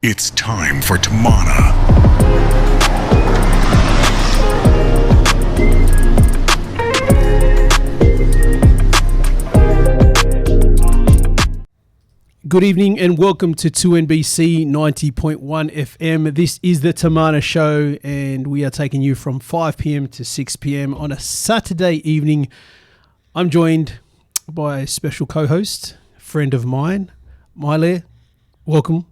It's time for Tamana. Good evening and welcome to 2NBC 90.1 FM. This is the Tamana Show and we are taking you from 5 p.m. to 6 p.m. on a Saturday evening. I'm joined by a special co-host, friend of mine, Maile. Welcome.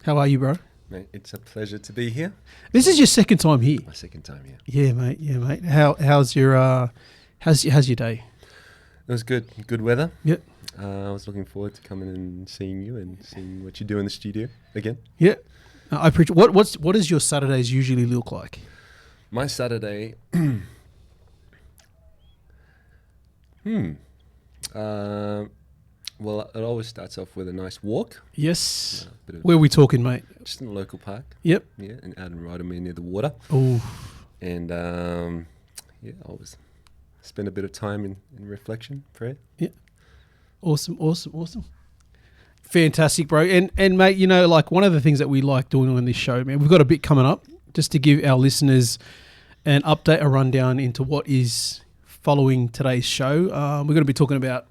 How are you, bro? Mate, it's a pleasure to be here. This is your second time here. My second time here. Yeah, mate. Yeah, mate. How's your day? It was good. Good weather. Yep. I was looking forward to coming and seeing you and seeing what you do in the studio again. Yeah. I appreciate. What does your Saturdays usually look like? My Saturday. Well, it always starts off with a nice walk. Yes. Where are we talking, mate? Just in a local park. Yep. Yeah, and out in Rydermere near the water. Oh. And I always spend a bit of time in reflection, prayer. Yeah. Awesome. Fantastic, bro. And mate, you know, like one of the things that we like doing on this show, man, we've got a bit coming up just to give our listeners an update, a rundown into what is following today's show. We're going to be talking about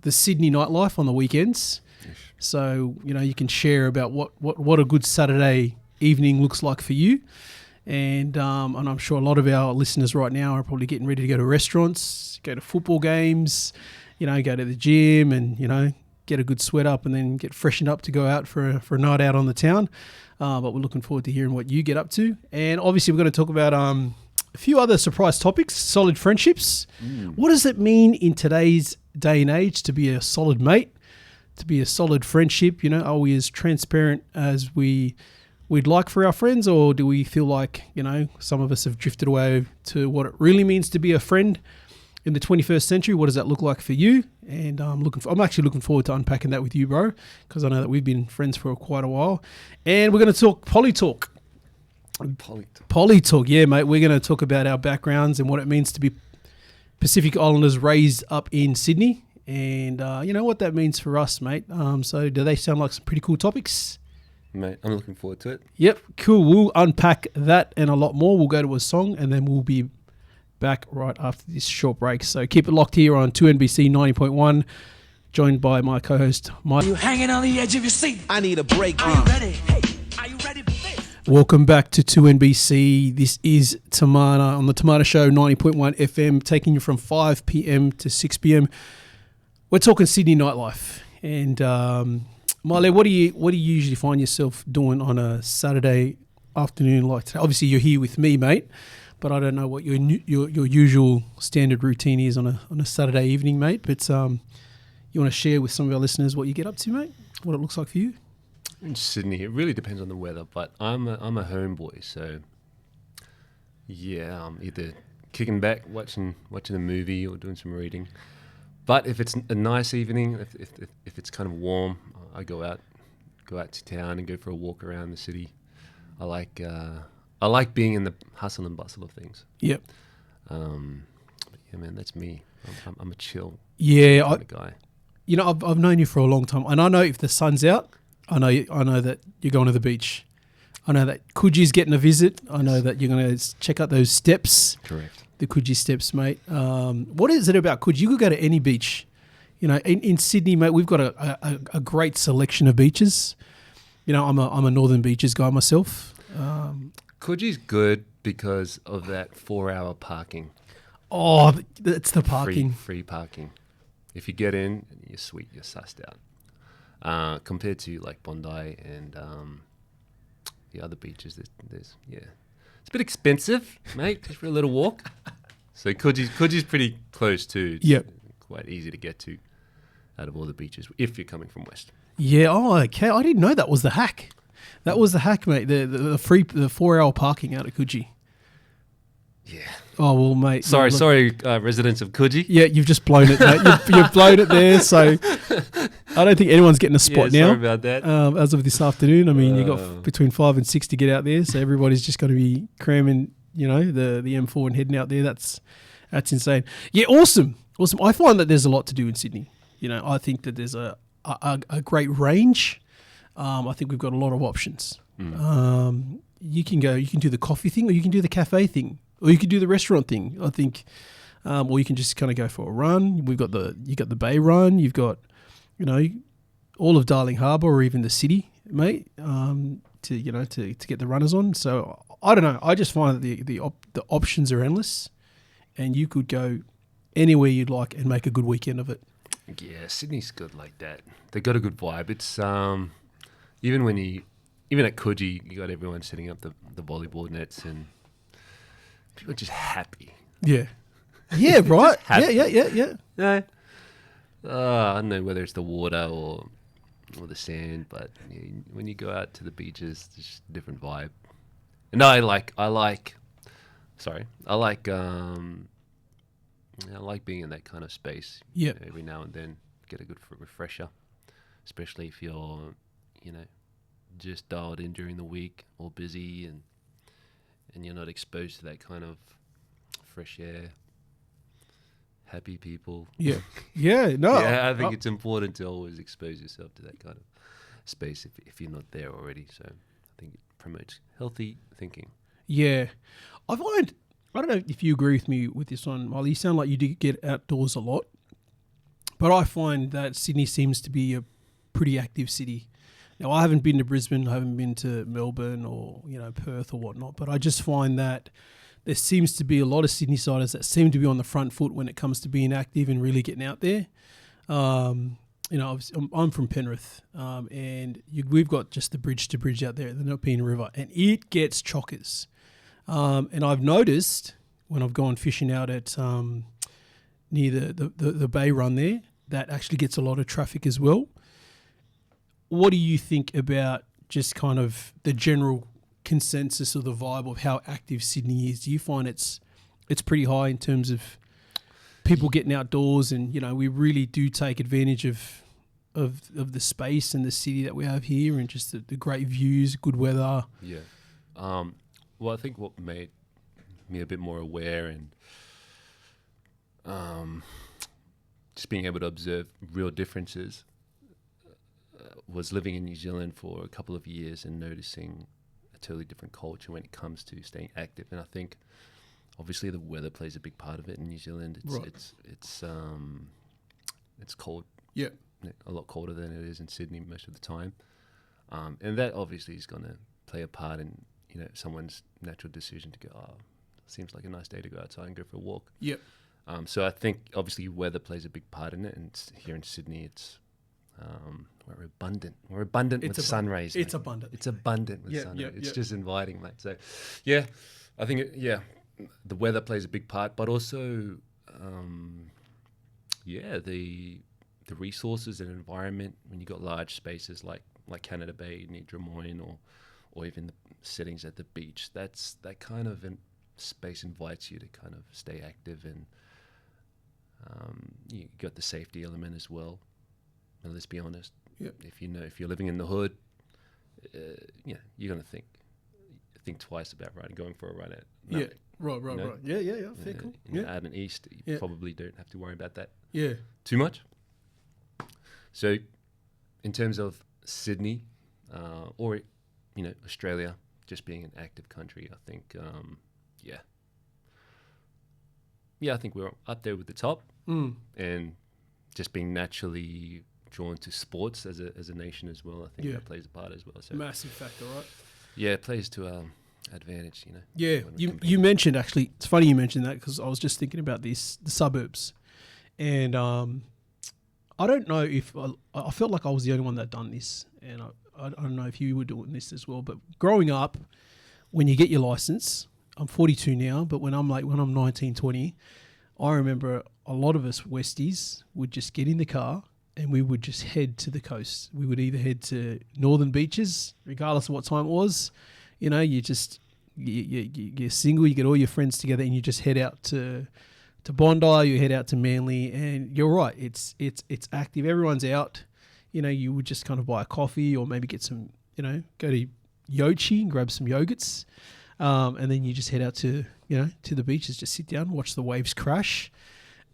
the Sydney nightlife on the weekends. Yes. So, you know, you can share about what a good Saturday evening looks like for you. And I'm sure a lot of our listeners right now are probably getting ready to go to restaurants, go to football games, you know, go to the gym and, you know, get a good sweat up and then get freshened up to go out for a night out on the town. But we're looking forward to hearing what you get up to. And obviously we're going to talk about a few other surprise topics, solid friendships. What does it mean in today's day and age to be a solid mate, to be a solid friendship? You know, are we as transparent as we'd like for our friends, or do we feel like, you know, some of us have drifted away to what it really means to be a friend in the 21st century? What does that look like for you? And I'm actually looking forward to unpacking that with you, bro, because I know that we've been friends for quite a while. And we're going to talk polytalk. Polytalk, yeah, mate. We're going to talk about our backgrounds and what it means to be Pacific Islanders raised up in Sydney, and you know what that means for us, mate. So do they sound like some pretty cool topics? Mate, I'm looking forward to it. Yep, cool. We'll unpack that and a lot more. We'll go to a song and then we'll be back right after this short break. So keep it locked here on 2NBC 90.1, joined by my co-host, Mike. You hanging on the edge of your seat. I need a break. Are you ready? Hey, are you ready for this? Welcome back to 2NBC. This is Tamana on the Tamana Show 90.1 FM, taking you from 5 p.m. to 6 p.m. We're talking Sydney nightlife. And Maile, what do you usually find yourself doing on a Saturday afternoon like today? Obviously, you're here with me, mate, but I don't know what your usual standard routine is on a Saturday evening, mate. But you want to share with some of our listeners what you get up to, mate? What it looks like for you? In Sydney, it really depends on the weather, but I'm a homeboy, so yeah, I'm either kicking back, watching a movie, or doing some reading. But if it's a nice evening, if it's kind of warm, I go out to town and go for a walk around the city. I like being in the hustle and bustle of things. Yep. But yeah, man, that's me. I'm a chill kind of guy. You know, I've known you for a long time, and I know if the sun's out, I know that you're going to the beach. I know that Coogie's getting a visit. I know that you're going to check out those steps. Correct. The Coogee steps, mate. What is it about Coogee? You could go to any beach. You know, in Sydney, mate, we've got a great selection of beaches. You know, I'm a Northern Beaches guy myself. Coogie's good because of that 4-hour parking. Oh, it's the parking. Free parking. If you get in, you're sweet, you're sussed out. Compared to like Bondi and the other beaches, there's it's a bit expensive, mate, just for a little walk. So Coogie's pretty close too. Yep. Quite easy to get to out of all the beaches if you're coming from west. Yeah. Oh, okay. I didn't know that was the hack. That was the hack, mate. The 4-hour parking out of Coogee. Yeah. Oh, well, mate. Sorry, residents of Coogee. Yeah, you've just blown it, mate. You've blown it there. So I don't think anyone's getting a spot now. Sorry about that. As of this afternoon, I mean, you got between 5 and 6 to get out there. So everybody's just going to be cramming, you know, the M4 and heading out there. That's insane. Yeah, awesome. I find that there's a lot to do in Sydney. You know, I think that there's a great range I think we've got a lot of options. You can do the coffee thing, or you can do the cafe thing, or you can do the restaurant thing. I think, or you can just kind of go for a run. You got the Bay Run. You've got, all of Darling Harbour or even the city, mate. To get the runners on. So I don't know. I just find that the options are endless, and you could go anywhere you'd like and make a good weekend of it. Yeah, Sydney's good like that. They got a good vibe. It's even at Coogee, you got everyone setting up the volleyball nets, and people are just happy. Yeah. Yeah, right. happy. Yeah. No, I don't know whether it's the water or the sand, but when you go out to the beaches, there's just a different vibe. And I like being in that kind of space. Yeah. Every now and then, get a good refresher, especially if you're, just dialed in during the week or busy, and you're not exposed to that kind of fresh air, happy people. Yeah. Yeah. No. Yeah, I think it's important to always expose yourself to that kind of space if you're not there already. So I think it promotes healthy thinking. Yeah. I don't know if you agree with me with this one, Maile. You sound like you do get outdoors a lot, but I find that Sydney seems to be a pretty active city. Now, I haven't been to Brisbane, I haven't been to Melbourne or, Perth or whatnot, but I just find that there seems to be a lot of Sydney-siders that seem to be on the front foot when it comes to being active and really getting out there. I'm from Penrith, and we've got just the bridge to bridge out there at the Nepean River, and it gets chockers. And I've noticed when I've gone fishing out at near the Bay Run there, that actually gets a lot of traffic as well. What do you think about just kind of the general consensus or the vibe of how active Sydney is? Do you find it's pretty high in terms of people getting outdoors, and we really do take advantage of the space and the city that we have here, and just the great views, good weather? Yeah. Well, I think what made me a bit more aware and just being able to observe real differences was living in New Zealand for a couple of years and noticing a totally different culture when it comes to staying active. And I think obviously the weather plays a big part of it in New Zealand. It's cold. Yeah. A lot colder than it is in Sydney most of the time. And that obviously is going to play a part in, someone's natural decision to go, seems like a nice day to go outside and go for a walk. Yep. So I think obviously weather plays a big part in it. And here in Sydney, it's we're abundant. We're abundant with sun rays. It's mate. abundant. It's abundant with sun rays. It's just inviting, mate. So, yeah, I think the weather plays a big part, but also, the resources and environment. When you got large spaces like Canada Bay near Drummoyne, or even the settings at the beach, that kind of space invites you to kind of stay active, and you got the safety element as well. Now, let's be honest. Yep. If you're living in the hood, you're gonna think twice about going for a run at night. Right. Yeah. Fair, cool. Out in east, you probably don't have to worry about that. Yeah. Too much. So, in terms of Sydney, or Australia, just being an active country, I think, I think we're up there with the top, and just being naturally drawn to sports as a nation as well. I think that plays a part as well. So massive factor, right? Yeah, it plays to our advantage, Yeah, you mentioned, actually, it's funny you mentioned that, because I was just thinking about the suburbs, and I don't know if I felt like I was the only one that done this, and I don't know if you were doing this as well, but growing up, when you get your license, I'm 42 now, but when I'm 19, 20, I remember a lot of us Westies would just get in the car and we would just head to the coast. We would either head to northern beaches, regardless of what time it was. You're single, you get all your friends together and you just head out to Bondi, you head out to Manly, and you're right, it's active. Everyone's out. You would just kind of buy a coffee, or maybe get some, go to Yochi and grab some yogurts. And then you just head out to the beaches, just sit down, watch the waves crash.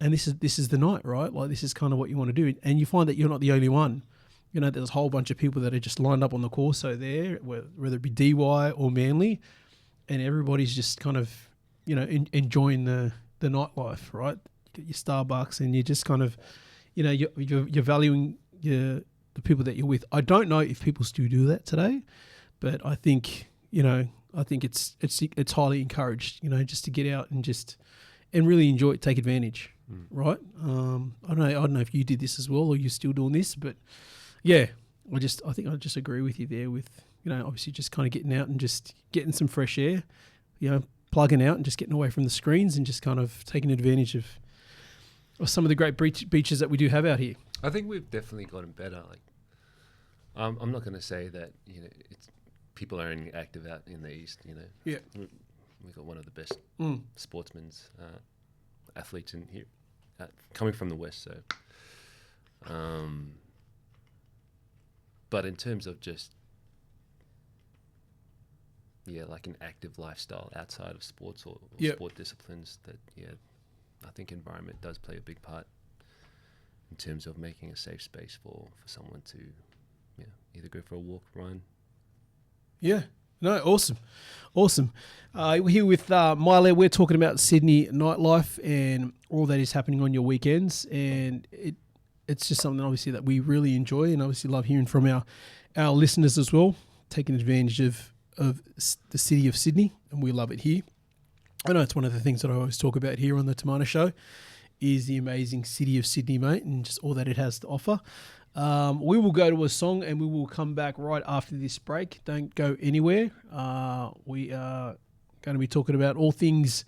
And this is the night, right? Like, this is kind of what you want to do. And you find that you're not the only one. You know, there's a whole bunch of people that are just lined up on the Corso there, whether it be DY or Manly, and everybody's just kind of, you know, enjoying the nightlife, right? You get your Starbucks, and you're just kind of, you know, you're valuing the people that you're with. I don't know if people still do that today, but I think, you know, it's highly encouraged, you know, just to get out and really enjoy it, take advantage, right? I don't know if you did this as well or you're still doing this, but yeah, I think I just agree with you there with, you know, obviously just kind of getting out and just getting some fresh air, you know, plugging out and just getting away from the screens and just kind of taking advantage of some of the great beaches that we do have out here. I think we've definitely gotten better. Like, I'm not going to say that, you know, people are only active out in the east. You know, Yeah. we've got one of the best sportsmen's athletes in here, coming from the west. So, but in terms of just, yeah, like an active lifestyle outside of sports or sport disciplines, that, yeah, I think environment does play a big part in terms of making a safe space for someone to, yeah, either go for a walk, run. Yeah. No, awesome. We're here with Maile. We're talking about Sydney nightlife and all that is happening on your weekends, and it's just something obviously that we really enjoy and obviously love hearing from our listeners as well, taking advantage of the city of Sydney, and we love it here. I know it's one of the things that I always talk about here on the Tamana Show is the amazing city of Sydney, mate, and just all that it has to offer. We will go to a song and we will come back right after this break. Don't go anywhere. We are going to be talking about all things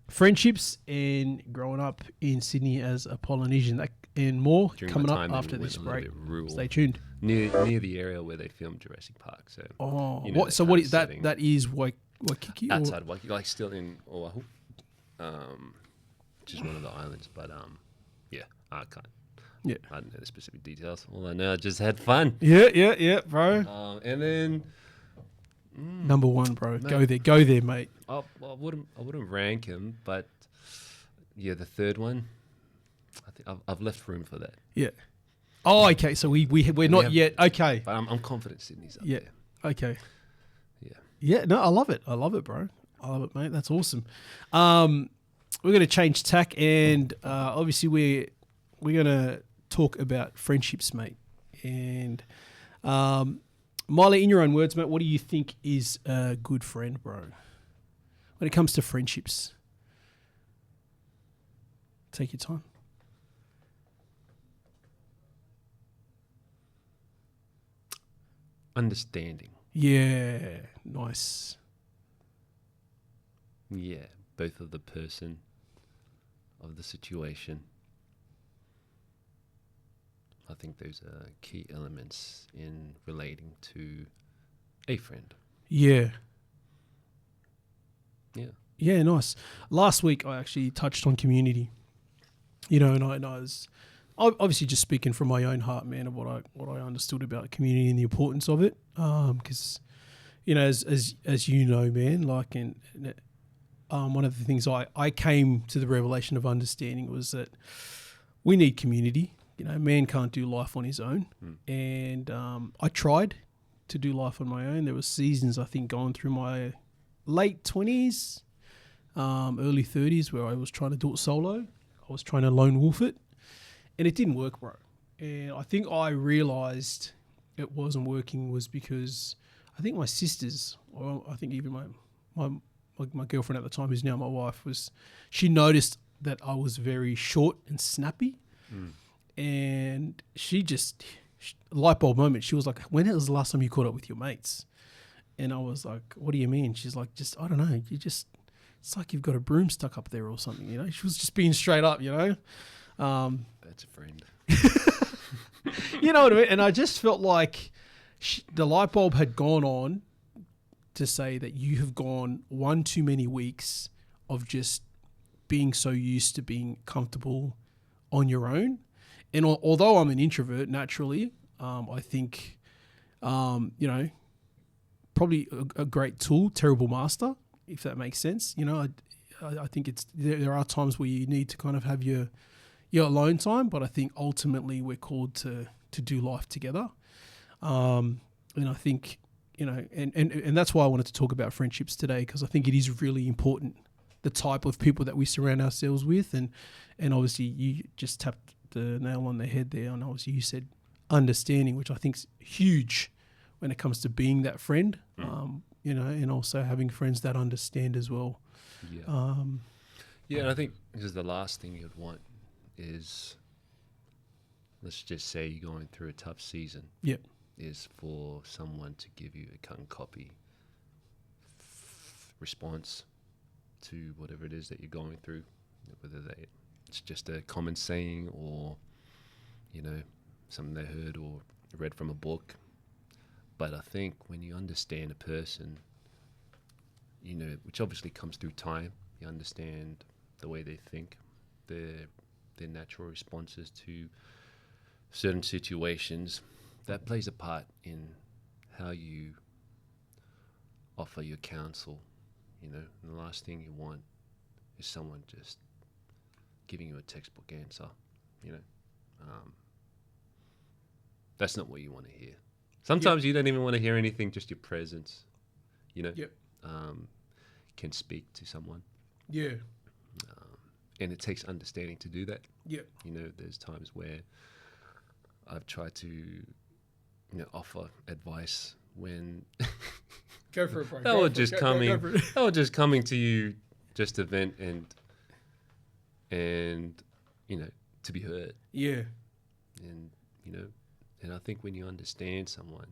friendships and growing up in Sydney as a Polynesian, that and more coming up after this break. Stay tuned. Near the area where they filmed Jurassic Park. So, oh, you know, what? So what is that? That is Waikiki? Outside Waikiki, like still in Oahu, which is one of the islands. But yeah, I can't. Yeah, I don't know the specific details. All I know, I just had fun. Yeah, bro. And then number one, bro. Mate. Go there, mate. I wouldn't rank him, but yeah, the third one, I think I've left room for that. Yeah. Oh, okay. So we're not yet. Okay. But I'm confident Sydney's up there. Okay. Yeah. Yeah. No, I love it, bro. I love it, mate. That's awesome. We're gonna change tack, and obviously we're gonna talk about friendships, mate. And Maile, in your own words, mate, what do you think is a good friend, bro? When it comes to friendships, take your time. Understanding. Yeah, nice. Yeah, both of the person, of the situation. I think those are key elements in relating to a friend. Yeah. Yeah. Yeah, nice. Last week I actually touched on community. You know, and I was obviously just speaking from my own heart, man, of what I understood about community and the importance of it. Because, you know, as you know, man, like, and one of the things I came to the revelation of understanding was that we need community. You know, man can't do life on his own. And I tried to do life on my own. There were seasons, I think, going through my late 20s, early 30s, where I was trying to do it solo. I was trying to lone wolf it, and it didn't work, bro. And I think I realised it wasn't working was because I think my sisters, or I think even my girlfriend at the time, who's now my wife, she noticed that I was very short and snappy. And light bulb moment, she was like, when was the last time you caught up with your mates? And I was like, what do you mean? She's like, I don't know. It's like you've got a broom stuck up there or something, you know? She was just being straight up, you know? That's a friend. You know what I mean? And I just felt like the light bulb had gone on to say that you have gone one too many weeks of just being so used to being comfortable on your own. And although I'm an introvert naturally, I think, you know, probably a great tool, terrible master, if that makes sense. You know, I think there are times where you need to kind of have your alone time, but I think ultimately we're called to do life together. And I think, and that's why I wanted to talk about friendships today, because I think it is really important, the type of people that we surround ourselves with. And obviously you just tapped the nail on the head there. And obviously you said understanding, which I think is huge when it comes to being that friend, and also having friends that understand as well. Yeah. And I think because the last thing you'd want is, let's just say you're going through a tough season. Yep. Is for someone to give you a cut copy response to whatever it is that you're going through, whether it's just a common saying or, something they heard or read from a book. But I think when you understand a person, which obviously comes through time, you understand the way they think, their natural responses to certain situations, that plays a part in how you offer your counsel, and the last thing you want is someone just giving you a textbook answer, that's not what you want to hear. Sometimes you don't even want to hear anything, just your presence, can speak to someone. Yeah. And it takes understanding to do that. Yeah. There's times where I've tried to offer advice when Go for it, bro. they were just coming to you just to vent and to be heard. Yeah. And and I think when you understand someone,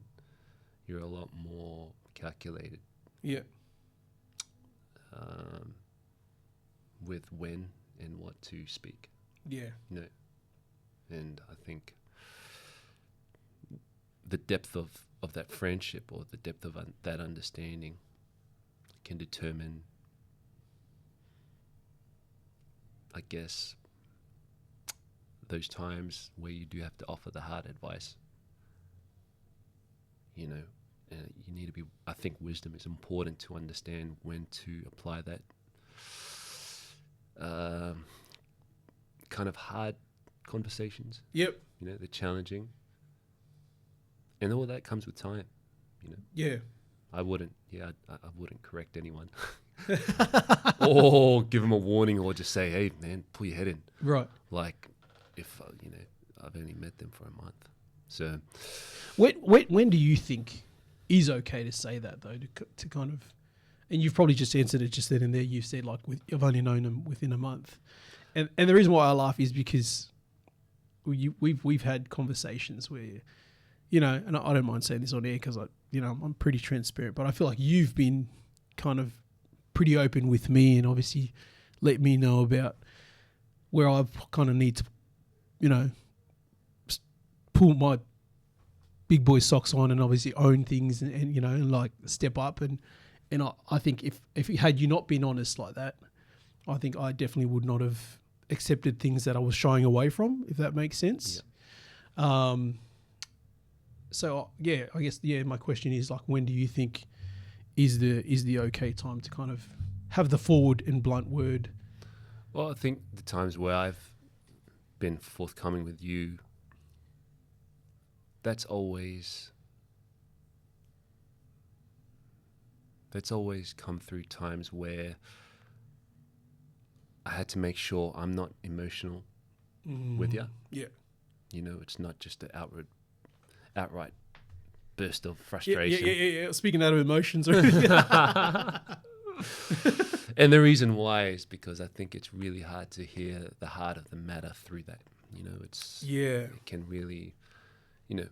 you're a lot more calculated. Yeah. With when and what to speak. Yeah. And I think the depth of that friendship or the depth of that understanding can determine, I guess, those times where you do have to offer the hard advice. And you need to be, I think wisdom is important to understand when to apply that kind of hard conversations. Yep. They're challenging. And all that comes with time, Yeah. I wouldn't correct anyone or give them a warning or just say, hey, man, pull your head in. Right. Like if, I've only met them for a month. So when do you think is okay to say that, though, to kind of, and you've probably just answered it just then and there. You've said, like, I've only known them within a month. And the reason why I laugh is because we've had conversations where, and I don't mind saying this on air because I'm pretty transparent, but I feel like you've been kind of pretty open with me and obviously let me know about where I kind of need to, pull my big boy socks on and obviously own things and like step up. And I think if had you not been honest like that, I think I definitely would not have accepted things that I was shying away from, if that makes sense. Yeah. So yeah, I guess my question is, like, when do you think is the okay time to kind of have the forward and blunt word? Well, I think the times where I've been forthcoming with you, that's always come through times where I had to make sure I'm not emotional with you. Yeah. It's not just an outright burst of frustration. Yeah. Speaking out of emotions. And the reason why is because I think it's really hard to hear the heart of the matter through that. It can really, man,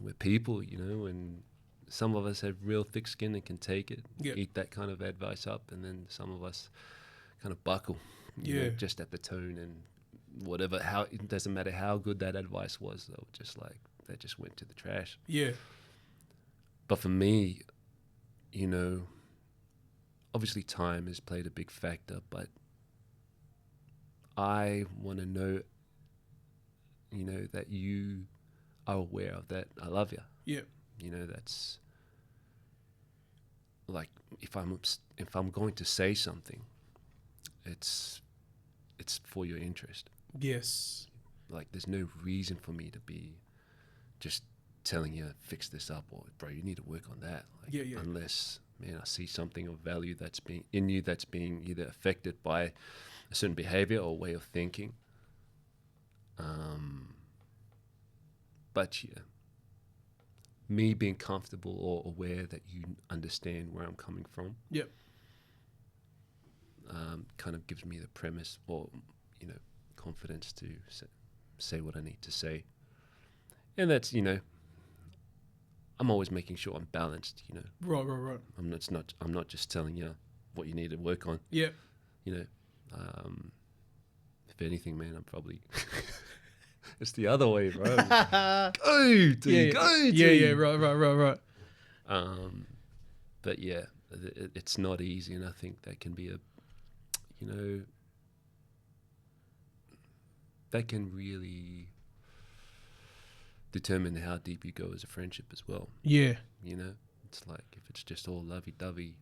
we're people, and some of us have real thick skin and can take it, eat that kind of advice up, and then some of us kind of buckle, just at the tone and whatever. It doesn't matter how good that advice was, though. That just went to the trash. Yeah. But for me, obviously time has played a big factor, but I want to know, that you are aware of that. I love you. Yeah. That's like, if I'm going to say something, it's for your interest. Yes. Like, there's no reason for me to be just telling you fix this up, or bro, you need to work on that. Like, Yeah. unless, man, I see something of value that's being in you, that's being either affected by a certain behavior or way of thinking. But yeah, me being comfortable or aware that you understand where I'm coming from, Yep. kind of gives me the premise, or confidence to say what I need to say. And that's, I'm always making sure I'm balanced. Right. I'm not just telling you what you need to work on. Yep. If anything, man, I'm probably it's the other way, bro. Go, dude, go, dude. Yeah. Right. But yeah, it's not easy, and I think that can be that can really determine how deep you go as a friendship as well. Yeah. It's like if it's just all lovey-dovey,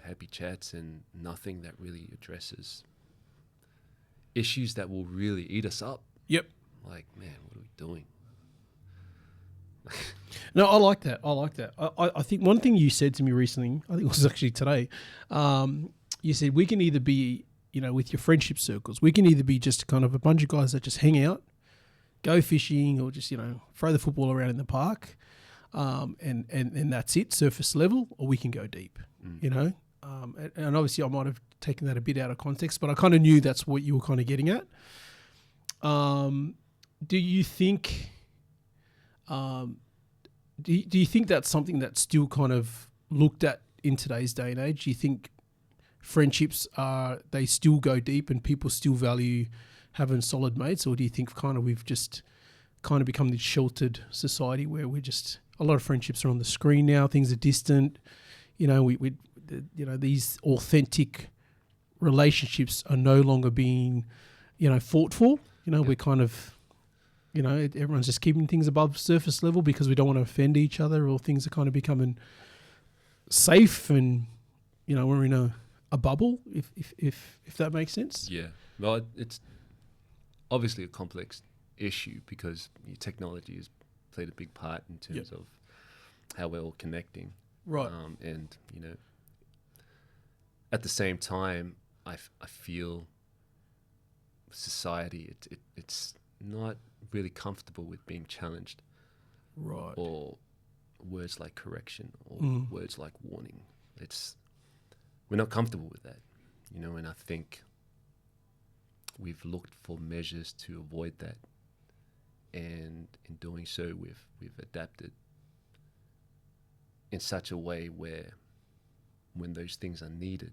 happy chats and nothing that really addresses issues that will really eat us up. Yep. Like, man, what are we doing? No, I like that. I think one thing you said to me recently, I think it was actually today, you said we can either be, with your friendship circles, we can either be just kind of a bunch of guys that just hang out, go fishing, or just, throw the football around in the park, and that's it, surface level, or we can go deep, and obviously I might have taken that a bit out of context, but I kind of knew that's what you were kind of getting at. Do you think... Do you think that's something that's still kind of looked at in today's day and age? Do you think friendships they still go deep and people still value having solid mates, or do you think we've just kind of become this sheltered society where a lot of friendships are on the screen now, things are distant, these authentic relationships are no longer being, fought for, we're kind of, everyone's just keeping things above surface level because we don't want to offend each other, or things are kind of becoming safe, and we're in a bubble, if that makes sense. Yeah, well, it's obviously a complex issue because technology has played a big part in terms of how we're all connecting, right? And at the same time, I feel society it's not really comfortable with being challenged, right? Or words like correction, or words like warning. We're not comfortable with that, and I think we've looked for measures to avoid that, and in doing so we've adapted in such a way where when those things are needed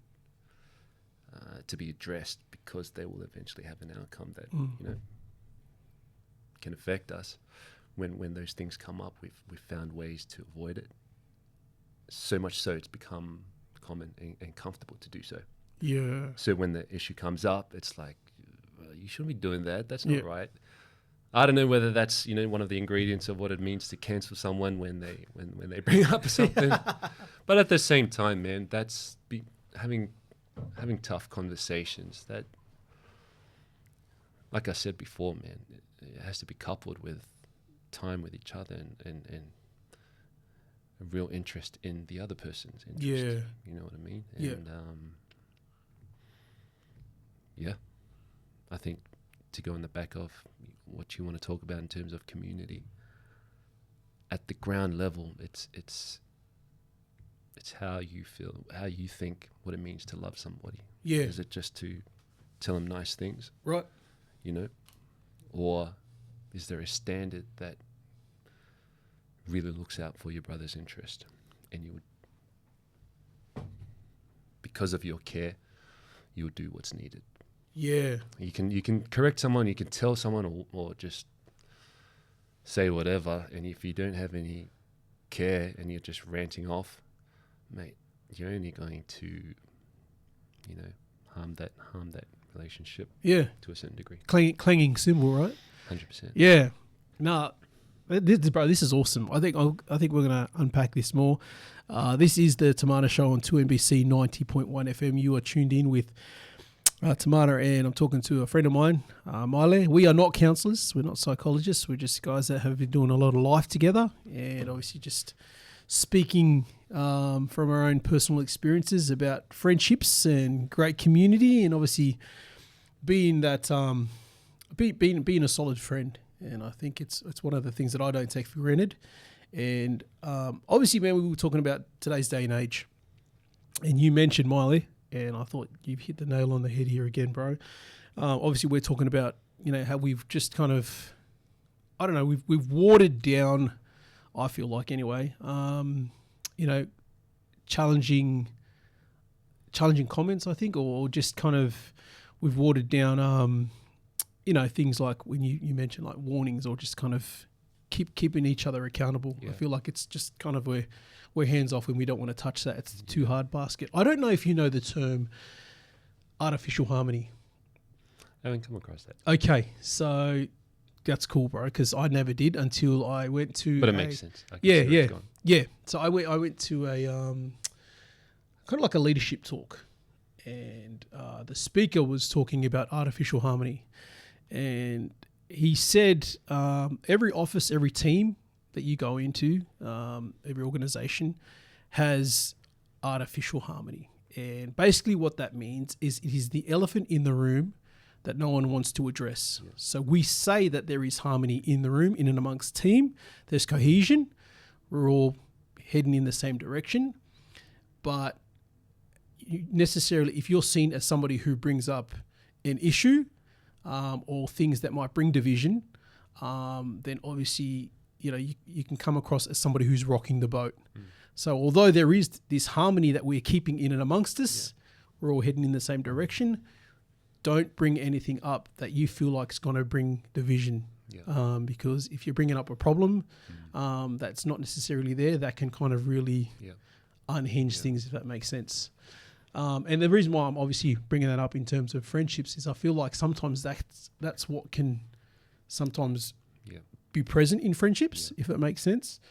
to be addressed, because they will eventually have an outcome that can affect us, when those things come up, we've found ways to avoid it, so much so it's become common and comfortable to do so. Yeah. So when the issue comes up, it's like, you shouldn't be doing that. That's not right. I don't know whether that's one of the ingredients of what it means to cancel someone when they bring up something. But at the same time, man, that's having tough conversations. That, like I said before, man, it has to be coupled with time with each other and a real interest in the other person's interest. Yeah. You know what I mean? Yeah. And I think to go in the back of what you want to talk about in terms of community, at the ground level, it's how you feel, how you think, what it means to love somebody. Yeah. Is it just to tell them nice things? Right. Or is there a standard that really looks out for your brother's interest, and you would, because of your care, you would do what's needed? Yeah. You can correct someone, you can tell someone, or just say whatever, and if you don't have any care and you're just ranting off, mate, you're only going to, harm that relationship. Yeah. To a certain degree. Clanging cymbal, right? 100%. Yeah. No, this is awesome. I think we're gonna unpack this more. This is the Tomato Show on 2NBC 90.1 FM. You are tuned in with Tamara, and I'm talking to a friend of mine, Maile. We are not counsellors. We're not psychologists. We're just guys that have been doing a lot of life together, and obviously just speaking from our own personal experiences about friendships and great community, and obviously being that being a solid friend. And I think it's one of the things that I don't take for granted. And obviously, man, we were talking about today's day and age, and you mentioned Maile. And I thought you've hit the nail on the head here again, bro. Obviously, we're talking about, how we've just kind of, I don't know, we've watered down, I feel like anyway, challenging comments, I think, or just kind of, we've watered down, things like when you mentioned like warnings or just kind of keeping each other accountable. Yeah. I feel like it's just kind of we're hands off when we don't want to touch that. It's too hard basket. I don't know if you know the term artificial harmony. I haven't come across that. Okay, so that's cool, bro, because I never did until I went to. But it makes sense. Yeah. So I went to a kind of like a leadership talk, and the speaker was talking about artificial harmony, and he said every office, every team that you go into, every organization has artificial harmony. And basically what that means is it is the elephant in the room that no one wants to address. Yeah. So we say that there is harmony in the room, in and amongst team. There's cohesion. We're all heading in the same direction. But necessarily, if you're seen as somebody who brings up an issue or things that might bring division, then obviously you can come across as somebody who's rocking the boat. So although there is this harmony that we're keeping in and amongst us, we're all heading in the same direction. Don't bring anything up that you feel like is going to bring division. Yeah. Because if you're bringing up a problem that's not necessarily there, that can kind of really unhinge things, if that makes sense. And the reason why I'm obviously bringing that up in terms of friendships is I feel like sometimes that's what can sometimes be present in friendships, if it makes sense.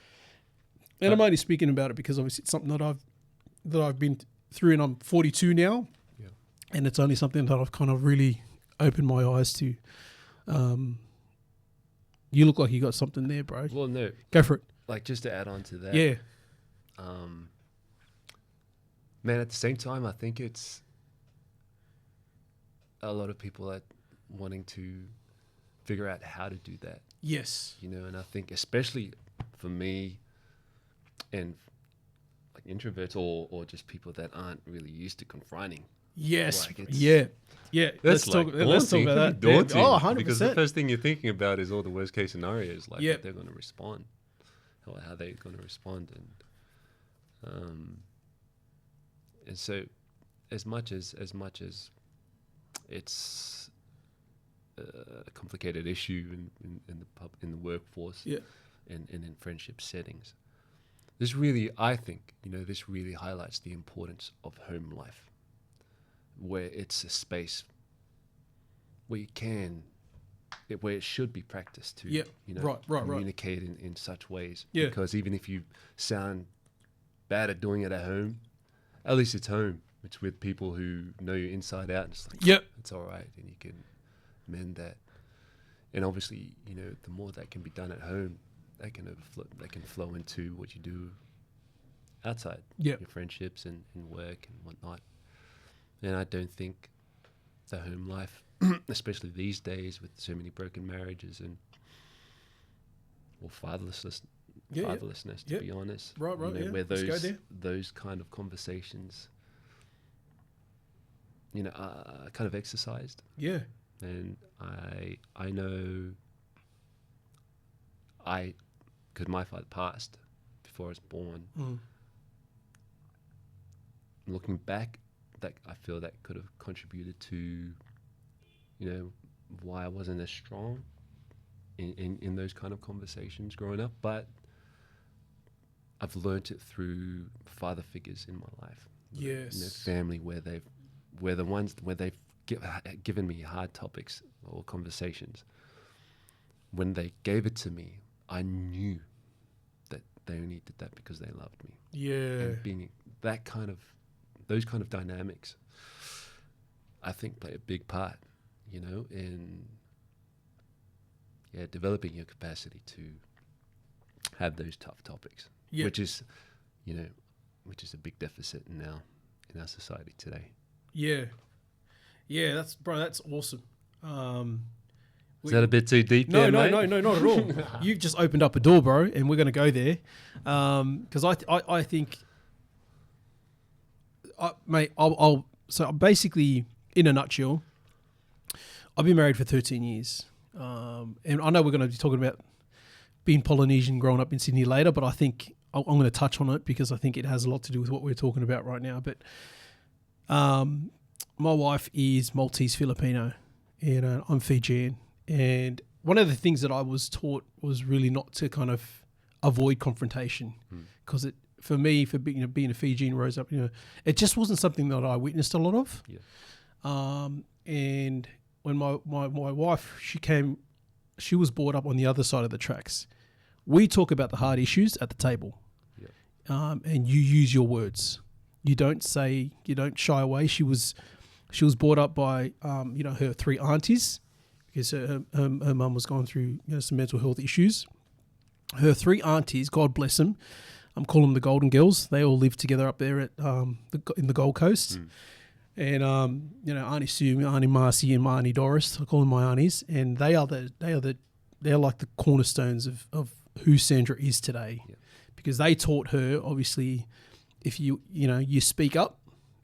And I'm only speaking about it because obviously it's something that I've been through, and I'm 42 now, and it's only something that I've kind of really opened my eyes to. You look like you got something there, bro. Well, no, go for it. Like, just to add on to that, man. At the same time, I think it's a lot of people that wanting to figure out how to do that. Yes. And I think especially for me and like introverts or just people that aren't really used to confronting. Yes. Like yeah. Let's talk about that. Daunting, oh, 100%. Because the first thing you're thinking about is all the worst case scenarios, like what they're going to respond, or how they're going to respond, and so as much as it's a complicated issue in the workforce, and in friendship settings, I think this really highlights the importance of home life, where it's a space where where it should be practiced to communicate in such ways. Because even if you sound bad at doing it at home, at least it's home. It's with people who know you inside out. And it's like, it's all right, and you can mend that. And obviously, the more that can be done at home, that can flow into what you do outside, your friendships and work and whatnot. And I don't think the home life, especially these days with so many broken marriages or fatherlessness, to be honest, right, where those kind of conversations, are kind of exercised. Yeah. And I know, because my father passed before I was born. Looking back, that I feel that could have contributed to, why I wasn't as strong in those kind of conversations growing up. But I've learnt it through father figures in my life. Yes. Family where they've given me hard topics or conversations. When they gave it to me, I knew that they only did that because they loved me. Yeah. And being those kind of dynamics, I think, play a big part, you know, in developing your capacity to have those tough topics, Yeah. which is, you know, which is a big deficit in our society today. Yeah. Yeah, that's awesome. Is that a bit too deep? No, there, no, mate? no, not at all. You've just opened up a door, bro, and we're going to go there. Because I think, mate, so basically, in a nutshell, I've been married for 13 years. And I know we're going to be talking about being Polynesian, growing up in Sydney later, but I think I'm going to touch on it because I think it has a lot to do with what we're talking about right now. But my wife is Maltese Filipino, and I'm Fijian. And one of the things that I was taught was really not to kind of avoid confrontation, because for me, being a Fijian, rose up, it just wasn't something that I witnessed a lot of. Yeah. And when my wife, she was brought up on the other side of the tracks. We talk about the hard issues at the table, and you use your words. You don't shy away. She was brought up by her three aunties, because her mum was going through some mental health issues. Her three aunties, God bless them, I'm calling them the Golden Girls. They all live together up there in the Gold Coast. And Auntie Sue, Auntie Marcy, and my Auntie Doris, I call them my aunties, and they're like the cornerstones of who Sandra is today, because they taught her, obviously, if you speak up,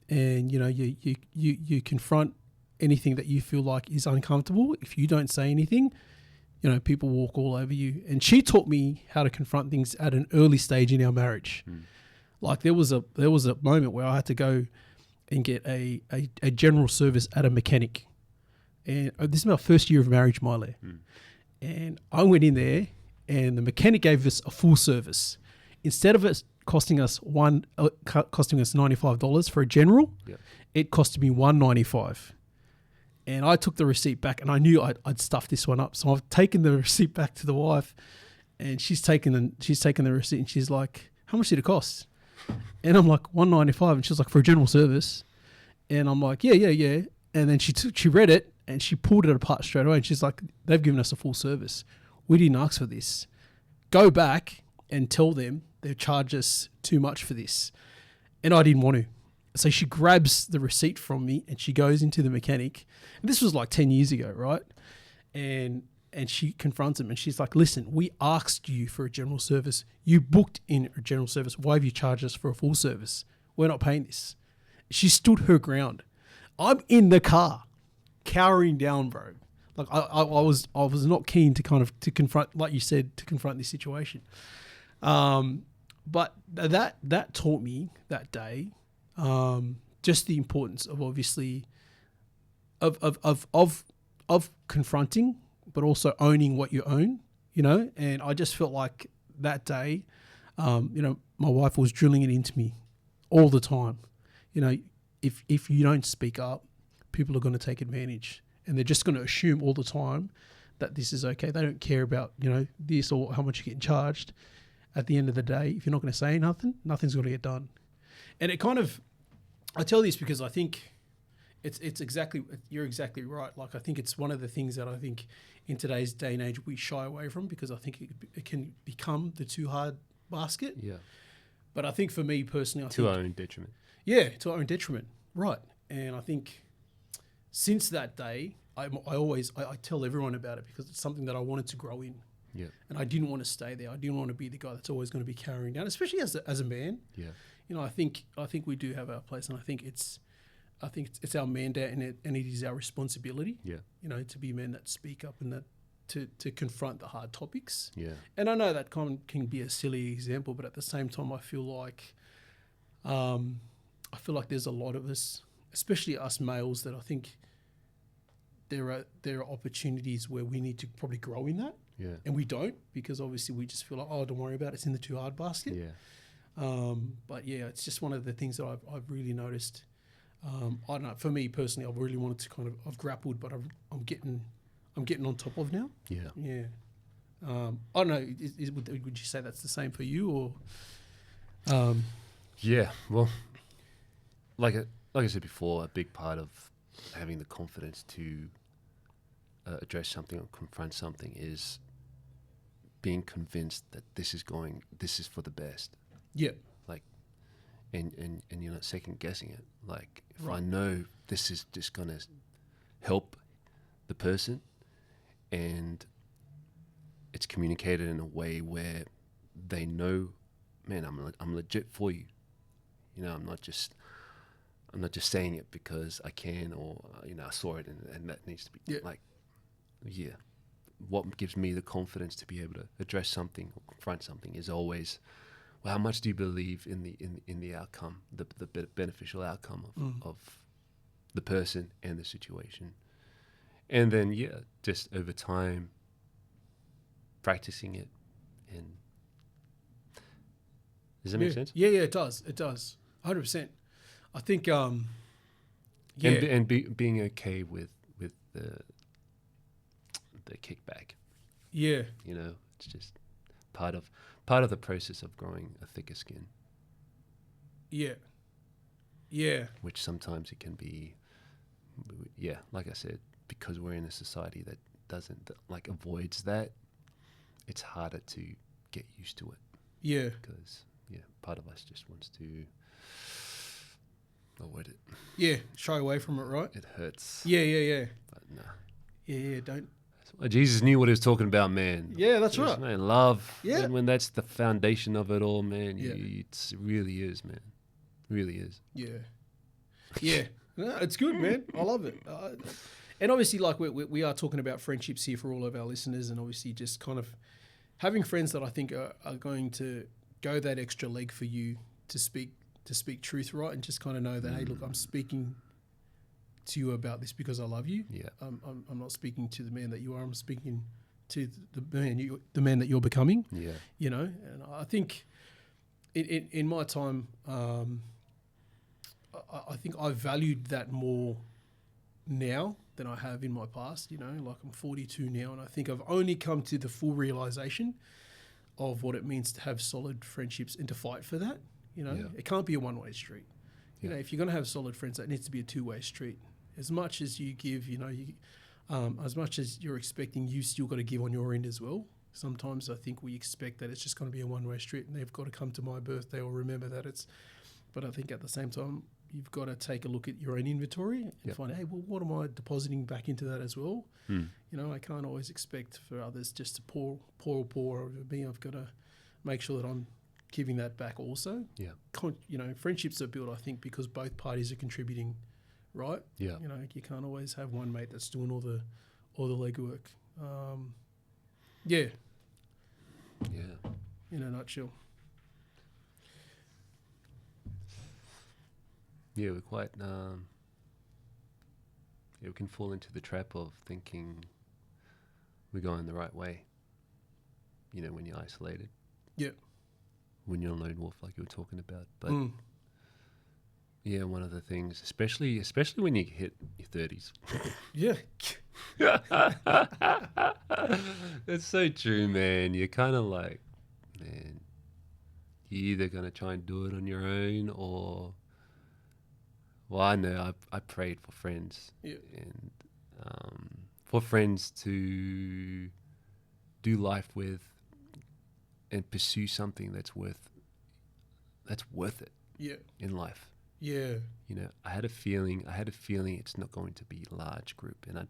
and you confront anything that you feel like is uncomfortable. If you don't say anything, people walk all over you. And she taught me how to confront things at an early stage in our marriage. Like there was a moment where I had to go and get a general service at a mechanic, and this is my first year of marriage, Maile. And I went in there, and the mechanic gave us a full service. Instead of it costing us $95 for a general, it costed me $195. And I took the receipt back, and I knew I'd stuffed this one up. So I've taken the receipt back to the wife, and she's taken the receipt, and she's like, "How much did it cost?" And I'm like, $195, and she's like, "For a general service." And I'm like, yeah. And then she read it, and she pulled it apart straight away, and she's like, "They've given us a full service. We didn't ask for this. Go back and tell them they've charged us too much for this." And I didn't want to. So she grabs the receipt from me, and she goes into the mechanic. And this was like 10 years ago, right? And she confronts him, and she's like, "Listen, we asked you for a general service. You booked in a general service. Why have you charged us for a full service? We're not paying this." She stood her ground. I'm in the car, cowering down, bro. Like I was not keen to confront, like you said, to confront this situation. But that taught me that day just the importance of, obviously, of confronting, but also owning what you own, And I just felt like that day, my wife was drilling it into me all the time. If you don't speak up, people are going to take advantage, and they're just going to assume all the time that this is okay. They don't care about, this or how much you're getting charged. At the end of the day, if you're not going to say nothing, nothing's going to get done. And I tell this because I think you're exactly right. Like, I think it's one of the things that I think in today's day and age we shy away from, because I think it can become the too hard basket. Yeah. But I think for me personally, to our own detriment. Yeah, to our own detriment. Right. And I think since that day, I tell everyone about it, because it's something that I wanted to grow in. Yeah. And I didn't want to stay there. I didn't want to be the guy that's always going to be carrying down, especially as a man. Yeah. I think we do have our place, and I think it's our mandate, and it is our responsibility. Yeah. To be men that speak up and that to confront the hard topics. Yeah. And I know that can be a silly example, but at the same time, I feel like there's a lot of us, especially us males, that I think there are opportunities where we need to probably grow in that. Yeah. And we don't, because obviously we just feel like, oh, don't worry about it, it's in the too hard basket. Yeah. But yeah, it's just one of the things that I've really noticed. I don't know, for me personally, I've really wanted to I've grappled, but I'm getting on top of now. Yeah. Yeah. I don't know, would you say that's the same for you, or? Yeah, well, like I said before, a big part of having the confidence to address something or confront something is being convinced that this is for the best. Yeah. Like, and you're not second guessing it. Like, if I Right. know this is just gonna help the person, and it's communicated in a way where they know, man, I'm legit for you. You know, I'm not just saying it because I can, or I saw it and that needs to be like, yeah. What gives me the confidence to be able to address something or confront something is always, well, how much do you believe in the outcome, the beneficial outcome of the person and the situation, and then just over time practicing it. And does that make sense? Yeah, it does. It does. 100%. I think being okay with the kickback. Yeah. It's just part of the process of growing a thicker skin. Yeah. Yeah. Which sometimes it can be, like I said, because we're in a society that avoids that, it's harder to get used to it. Yeah. Because part of us just wants to avoid it. Yeah, shy away from it, right? It hurts. Yeah. But nah. Yeah, don't. Jesus knew what he was talking about, man. Yeah, that's right. Man, love. Yeah. When that's the foundation of it all, man, Yeah. it really is, man. It really is. Yeah. Yeah. No, it's good, man. I love it. And obviously, like, we are talking about friendships here for all of our listeners, and obviously just kind of having friends that I think are going to go that extra leg for you to speak truth, right? And just kind of know that, hey, look, I'm speaking to you about this because I love you. Yeah. I'm not speaking to the man that you are. I'm speaking to the man that you're becoming. Yeah. And I think in my time, I think I've valued that more now than I have in my past. Like, I'm 42 now, and I think I've only come to the full realization of what it means to have solid friendships and to fight for that. It can't be a one-way street. If you're going to have solid friends, that needs to be a two-way street. As much as you give, as much as you're expecting, you still got to give on your end as well. Sometimes I think we expect that it's just going to be a one-way street and they've got to come to my birthday or remember that it's. But I think at the same time, you've got to take a look at your own inventory and find, hey, well, what am I depositing back into that as well? I can't always expect for others just to pour over me. I've got to make sure that I'm giving that back also. Yeah. Friendships are built, I think, because both parties are contributing, right? Yeah. You can't always have one mate that's doing all the legwork. Yeah. Yeah. In a nutshell. Yeah, we're quite. We can fall into the trap of thinking we're going the right way. When you're isolated. Yeah. When you're a lone wolf, like you were talking about. But yeah, one of the things, especially when you hit your 30s. Yeah. It's so true, man. You're kind of like, man, you're either going to try and do it on your own or... Well, I know I prayed for friends and for friends to do life with and pursue something that's worth it. Yeah. In life. Yeah. I had a feeling it's not going to be a large group, and I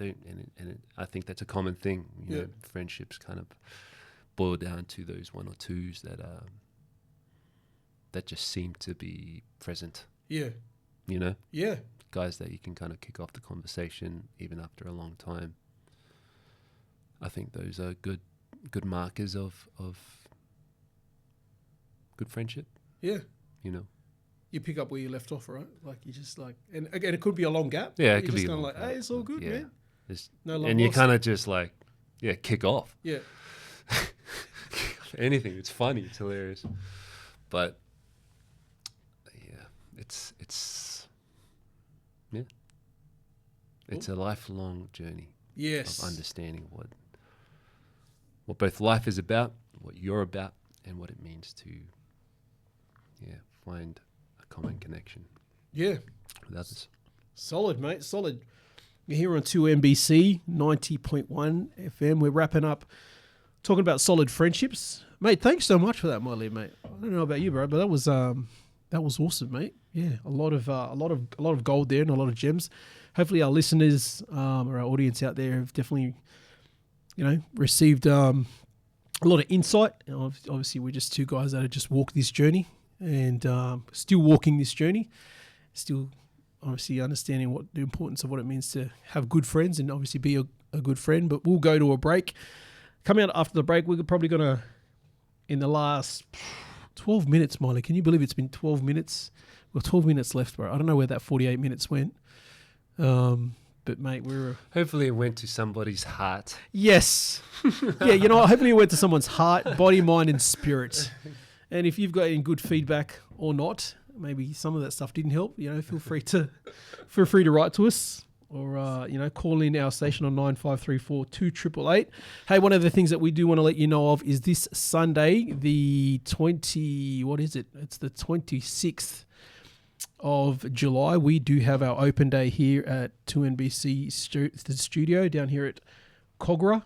think that's a common thing. Friendships kind of boil down to those one or twos that just seem to be present. Yeah. Yeah. Guys that you can kind of kick off the conversation even after a long time. I think those are good markers of good friendship. Yeah. You pick up where you left off, right? Like, you just like, and again, it could be a long gap. Yeah, it You're could just be kind of like, hey, it's all good, man. No love and you lost. kind of just like, kick off. Yeah. Anything. It's funny. It's hilarious. But it's a lifelong journey. Yes. Of understanding what both life is about, what you're about, and what it means to find a common connection. Yeah. With others. Solid, mate. Solid. You're here on 2NBC 90.1 FM. We're wrapping up talking about solid friendships. Mate, thanks so much for that, Maile, mate. I don't know about you, bro, but that was awesome, mate. Yeah, a lot of gold there and a lot of gems. Hopefully our listeners or our audience out there have definitely, received a lot of insight. Obviously, we're just two guys that have just walked this journey and still walking this journey, still obviously understanding what the importance of what it means to have good friends and obviously be a good friend. But we'll go to a break. Coming out after the break, we're probably going to, in the last 12 minutes, Maile, can you believe it's been 12 minutes? Well, 12 minutes left, bro. I don't know where that 48 minutes went. But, mate, Hopefully it went to somebody's heart. Yes. Yeah, hopefully it went to someone's heart, body, mind, and spirit. And if you've got any good feedback or not, maybe some of that stuff didn't help, feel free to write to us or, call in our station on 9534 2888. Hey, one of the things that we do want to let you know of is this Sunday, the 26th of July, we do have our open day here at 2NBC studio down here at Kogarah,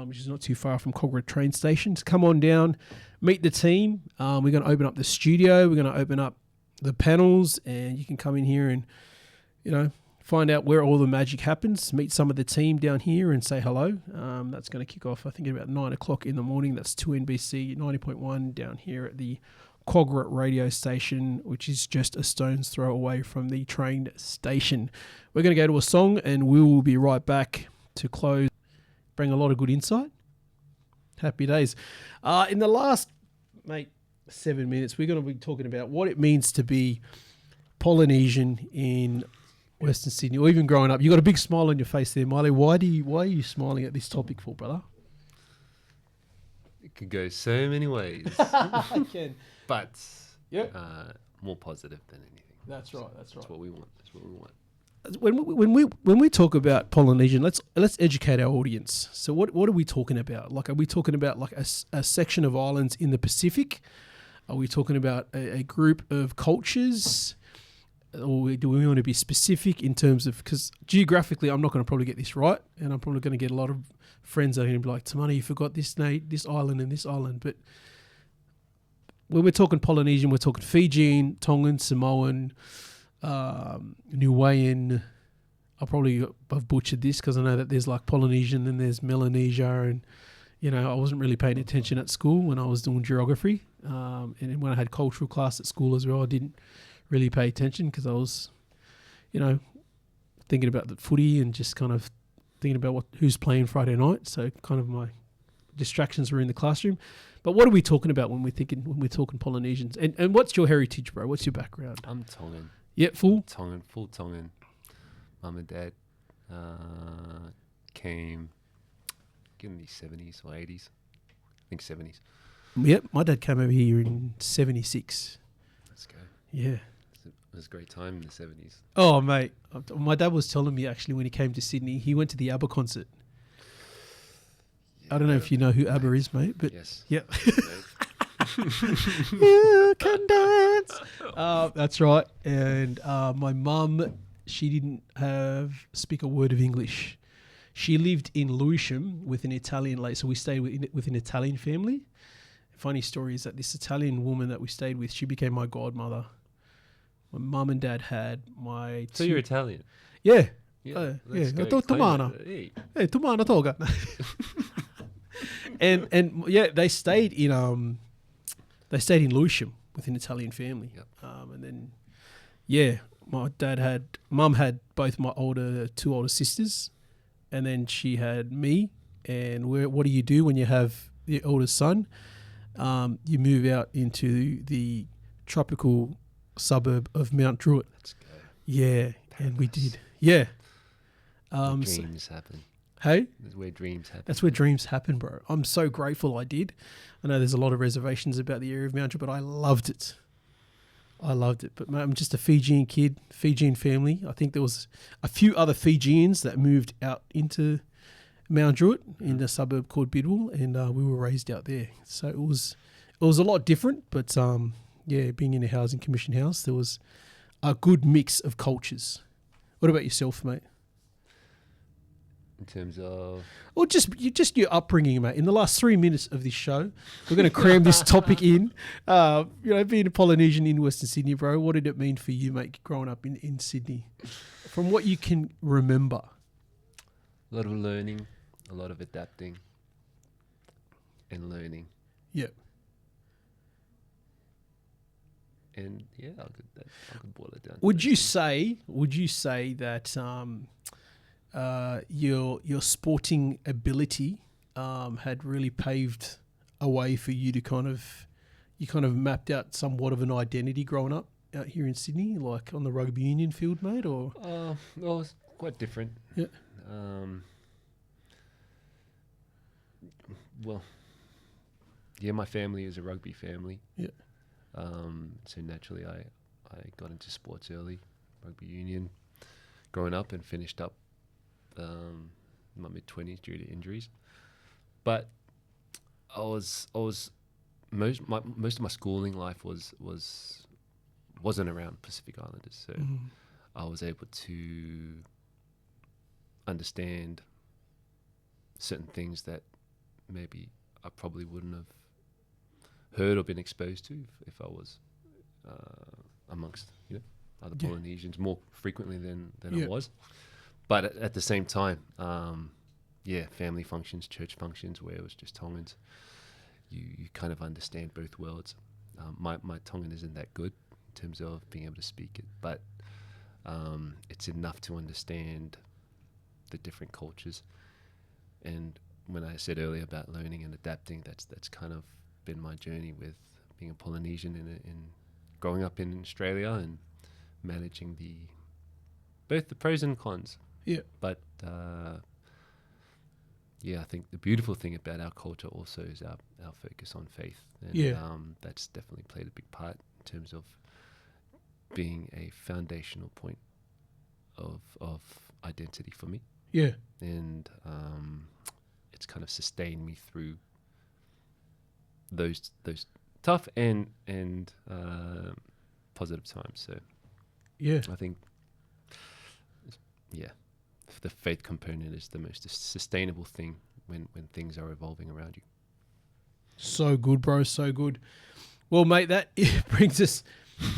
which is not too far from Kogarah train station. So come on down, meet the team. We're going to open up the studio. We're going to open up the panels, and you can come in here and, find out where all the magic happens, meet some of the team down here and say hello. That's going to kick off, I think, at about 9 o'clock in the morning. That's 2NBC 90.1 down here at the Kogarah radio station, which is just a stone's throw away from the train station. We're going to go to a song and we will be right back to close. Bring a lot of good insight. Happy days. In the last, 7 minutes, we're going to be talking about what it means to be Polynesian in Western Sydney, or even growing up. You got a big smile on your face there, Maile. Why are you smiling at this topic for, brother? It could go so many ways. I can. But Yep. more positive than anything. That's right. That's what we want. When we talk about Polynesian, let's educate our audience. So what are we talking about? Like, are we talking about like a section of islands in the Pacific? Are we talking about a group of cultures? Or do we want to be specific in terms of, because geographically I'm not going to probably get this right, and I'm probably going to get a lot of friends that are going to be like, Tamana, you forgot this island and this island. But when we're talking Polynesian, we're talking Fijian, Tongan, Samoan, Niuean. I've butchered this because I know that there's like Polynesian and there's Melanesia, and I wasn't really paying attention at school when I was doing geography, and when I had cultural class at school as well, I didn't really pay attention because I was, thinking about the footy and just kind of thinking about who's playing Friday night. So kind of my distractions were in the classroom. But what are we talking about when we're talking Polynesians? And what's your heritage, bro? What's your background? I'm Tongan. Yeah, full Tongan. Mum and Dad came in the 70s or 80s. I think 70s. Yep, my dad came over here in 76. Let's go. Yeah. It was a great time in the 70s. Oh, mate. My dad was telling me, actually, when he came to Sydney, he went to the ABBA concert. Yeah, I don't know if you know who ABBA is, mate, but... Yes. Yep. You can dance. That's right. And my mum, she didn't speak a word of English. She lived in Lewisham with an Italian lady, so we stayed with an Italian family. Funny story is that this Italian woman that we stayed with, she became my godmother. My mum and dad had my... So you're Italian? Yeah. Yeah. Tumana. Hey, Tumana toga. And yeah, they stayed in Lewisham with an Italian family. Yep. And then, yeah, mum had both my two older sisters, and then she had me. And what do you do when you have the oldest son? You move out into the tropical suburb of Mount Druitt. Let's go. Yeah, and we did. Yeah. Dreams happen. Hey? That's where dreams happen. That's where dreams happen, bro. I'm so grateful I did. I know there's a lot of reservations about the area of Mount Druitt, but I loved it. But mate, I'm just a Fijian kid, Fijian family. I think there was a few other Fijians that moved out into Mount Druitt in the suburb called Bidwell, and we were raised out there. So it was a lot different, but being in a housing commission house, there was a good mix of cultures. What about yourself, mate? In terms of Or just your upbringing, mate. In the last 3 minutes of this show, we're going to cram this topic in. Being a Polynesian in Western Sydney, bro, what did it mean for you, mate, growing up in Sydney? From what you can remember. a lot of learning, a lot of adapting, and learning. Yeah. And yeah, I could boil it down. Would you say that your sporting ability had really paved a way for you to kind of mapped out somewhat of an identity growing up out here in Sydney, like on the rugby union field, mate? Or well, it's quite different. Yeah. Well, yeah, my family is a rugby family. Yeah. So naturally, I got into sports early, rugby union, growing up, and finished up my mid-20s due to injuries. But I was most of my schooling life wasn't around Pacific Islanders, so I was able to understand certain things that maybe I probably wouldn't have heard or been exposed to if I was amongst other Polynesians more frequently than I was. But at the same time, family functions, church functions where it was just Tongans, you kind of understand both worlds. My Tongan isn't that good in terms of being able to speak it, but it's enough to understand the different cultures. And when I said earlier about learning and adapting, that's kind of been my journey with being a Polynesian in growing up in Australia and managing both the pros and cons. Yeah. But I think the beautiful thing about our culture also is our focus on faith, and that's definitely played a big part in terms of being a foundational point of identity for me. Yeah. And it's kind of sustained me through those tough and positive times. So Yeah. I think the faith component is the most sustainable thing when things are evolving around you. So good, bro. So good. Well, mate, that brings us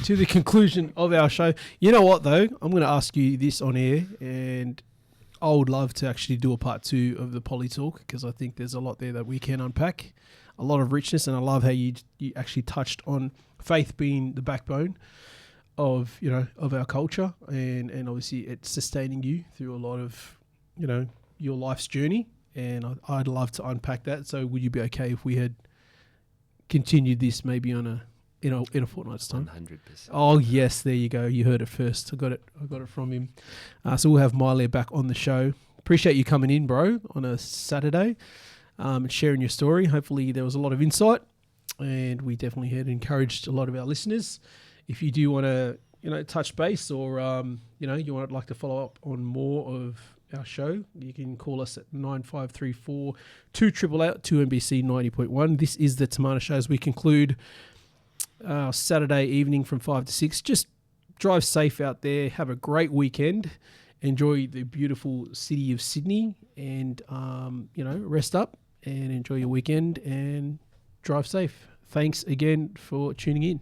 to the conclusion of our show. You know what, though? I'm going to ask you this on air, and I would love to actually do a part 2 of the Poly Talk, because I think there's a lot there that we can unpack, a lot of richness, and I love how you actually touched on faith being the backbone of our culture, and obviously it's sustaining you through a lot of your life's journey, and I'd love to unpack that. So would you be okay if we had continued this maybe in a fortnight's time? 100%. Oh yes, there you go. You heard it first. I got it from him. So we'll have Maile back on the show. Appreciate you coming in, bro, on a Saturday, and sharing your story. Hopefully there was a lot of insight, and we definitely had encouraged a lot of our listeners. If you do want to, touch base, or you would like to follow up on more of our show, you can call us at 9534 2888 2NBC 90.1. This is the Tamana Show as we conclude our Saturday evening from 5 to 6. Just drive safe out there. Have a great weekend. Enjoy the beautiful city of Sydney, and rest up and enjoy your weekend and drive safe. Thanks again for tuning in.